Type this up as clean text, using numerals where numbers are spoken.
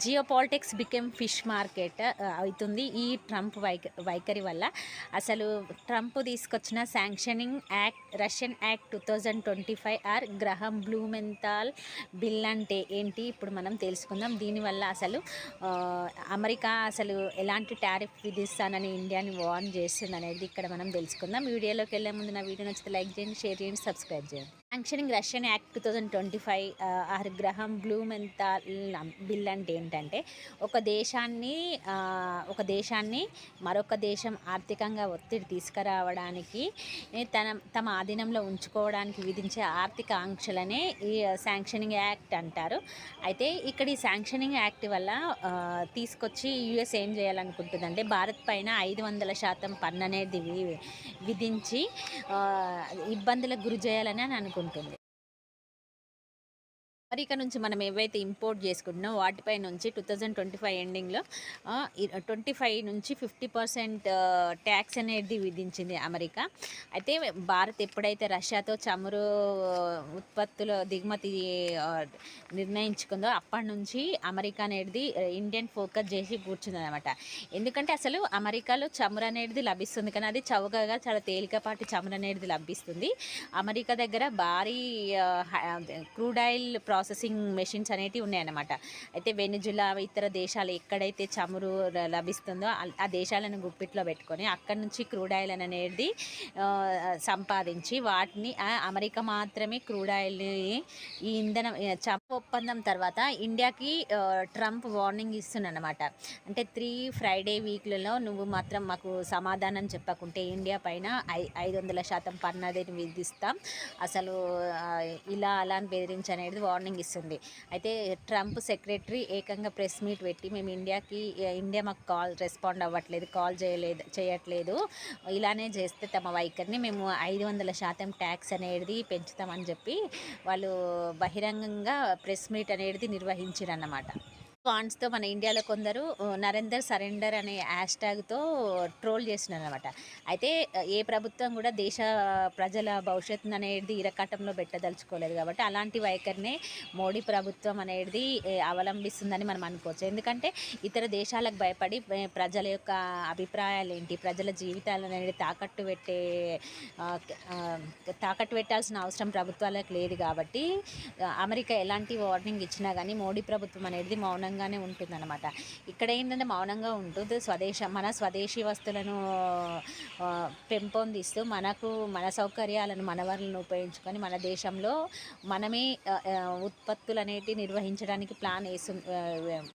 Geo politics become fish market అవుతుంది ఈ Trump వైఖరి వల్ల. అసలు ట్రంప్ తీసుకొచ్చిన sanctioning act, Russian act 2025 or Graham Blumenthal bill అంటే ఏంటి ఇప్పుడు మనం తెలుసుకుందాం. దీనివల్ల అసలు అమెరికా అసలు ఎలాంటి టారిఫ్ విధిస్తానని ఇండియాని వార్న్ చేస్తుంది అనేది ఇక్కడ మనం తెలుసుకుందాం. వీడియోలోకి వెళ్ళే ముందు నా వీడియో నచ్చితే లైక్ చేయండి, షేర్ చేయండి, సబ్స్క్రైబ్ చేయండి. Sanctioning Russian act 2025 or Graham Blumenthal bill అంటే ఏంటంటే ఒక దేశాన్ని మరొక దేశం ఆర్థికంగా ఒత్తిడి తీసుకురావడానికి తమ ఆధీనంలో ఉంచుకోవడానికి విధించే ఆర్థిక ఆంక్షలనే ఈ శాంక్షనింగ్ యాక్ట్ అంటారు. అయితే ఇక్కడ ఈ శాంక్షనింగ్ యాక్ట్ వల్ల తీసుకొచ్చి యుఎస్ ఏం చేయాలనుకుంటుందంటే భారత్ పైన 500% పన్ను అనేది విధించి ఇబ్బందులకు గురి చేయాలని అనుకుంటుంది. అమెరికా నుంచి మనం ఏవైతే ఇంపోర్ట్ చేసుకుంటున్నామో వాటిపై నుంచి 2025 ఎండింగ్లో 25 నుంచి 50% ట్యాక్స్ అనేది విధించింది అమెరికా. అయితే భారత్ ఎప్పుడైతే రష్యాతో చమురు ఉత్పత్తుల దిగుమతి నిర్ణయించుకుందో అప్పటి నుంచి అమెరికా అనేది ఇండియన్ ఫోకస్ చేసి కూర్చుందనమాట. ఎందుకంటే అసలు అమెరికాలో చమురు అనేది లభిస్తుంది, కానీ అది చౌకగా చాలా తేలికపాటి చమురు అనేది లభిస్తుంది. అమెరికా దగ్గర భారీ క్రూడ్ ఆయిల్ ప్రాసెసింగ్ మెషిన్స్ అనేటివి ఉన్నాయన్నమాట. అయితే వెనిజులా ఇతర దేశాలు ఎక్కడైతే చమురు లభిస్తుందో ఆ దేశాలను గుప్పిట్లో పెట్టుకొని అక్కడి నుంచి క్రూడ్ ఆయిల్ అనేది సంపాదించి వాటిని అమెరికా మాత్రమే క్రూడ్ ఆయిల్ని ఈ ఇంధనం ఒప్పందం తర్వాత ఇండియాకి ట్రంప్ వార్నింగ్ ఇస్తున్నానమాట. అంటే 3 ఫ్రైడే వీక్లలో నువ్వు మాత్రం మాకు సమాధానం చెప్పకుంటే ఇండియా పైన 500% పన్ను అనేది విధిస్తాం, అసలు ఇలా అలా అని బెదిరించి అనేది వార్నింగ్ ఇస్తుంది. అయితే ట్రంప్ సెక్రటరీ ఏకంగా ప్రెస్ మీట్ పెట్టి మేము ఇండియా మాకు రెస్పాండ్ అవ్వట్లేదు, కాల్ చేయట్లేదు, ఇలానే చేస్తే తమ వైఖరిని మేము 500% ట్యాక్స్ అనేది పెంచుతామని చెప్పి వాళ్ళు బహిరంగంగా ప్రెస్ మీట్ అనేది నిర్వహించారన్నమాట. ఫాంట్స్తో మన ఇండియాలో కొందరు నరేందర్ సరెండర్ అనే హ్యాష్ ట్యాగ్తో ట్రోల్ చేస్తున్నారు అనమాట. అయితే ఏ ప్రభుత్వం కూడా దేశ ప్రజల భవిష్యత్తును అనేది ఇరకాటంలో పెట్టదలుచుకోలేదు కాబట్టి అలాంటి వైఖరినే మోడీ ప్రభుత్వం అనేది అవలంబిస్తుందని మనం అనుకోవచ్చు. ఎందుకంటే ఇతర దేశాలకు భయపడి ప్రజల యొక్క అభిప్రాయాలు ఏంటి, ప్రజల జీవితాలు అనేది తాకట్టు పెట్టాల్సిన అవసరం ప్రభుత్వాలకు లేదు కాబట్టి అమెరికా ఎలాంటి వార్నింగ్ ఇచ్చినా కానీ మోడీ ప్రభుత్వం అనేది మౌనంగానే ఉంటుందన్నమాట. ఇక్కడ ఏంటంటే మౌనంగా ఉంటుంది, మన స్వదేశీ వస్తువులను పెంపొందిస్తూ మన సౌకర్యాలను మన వనరులను ఉపయోగించుకొని మన దేశంలో మనమే ఉత్పత్తులు అనేటివి నిర్వహించడానికి ప్లాన్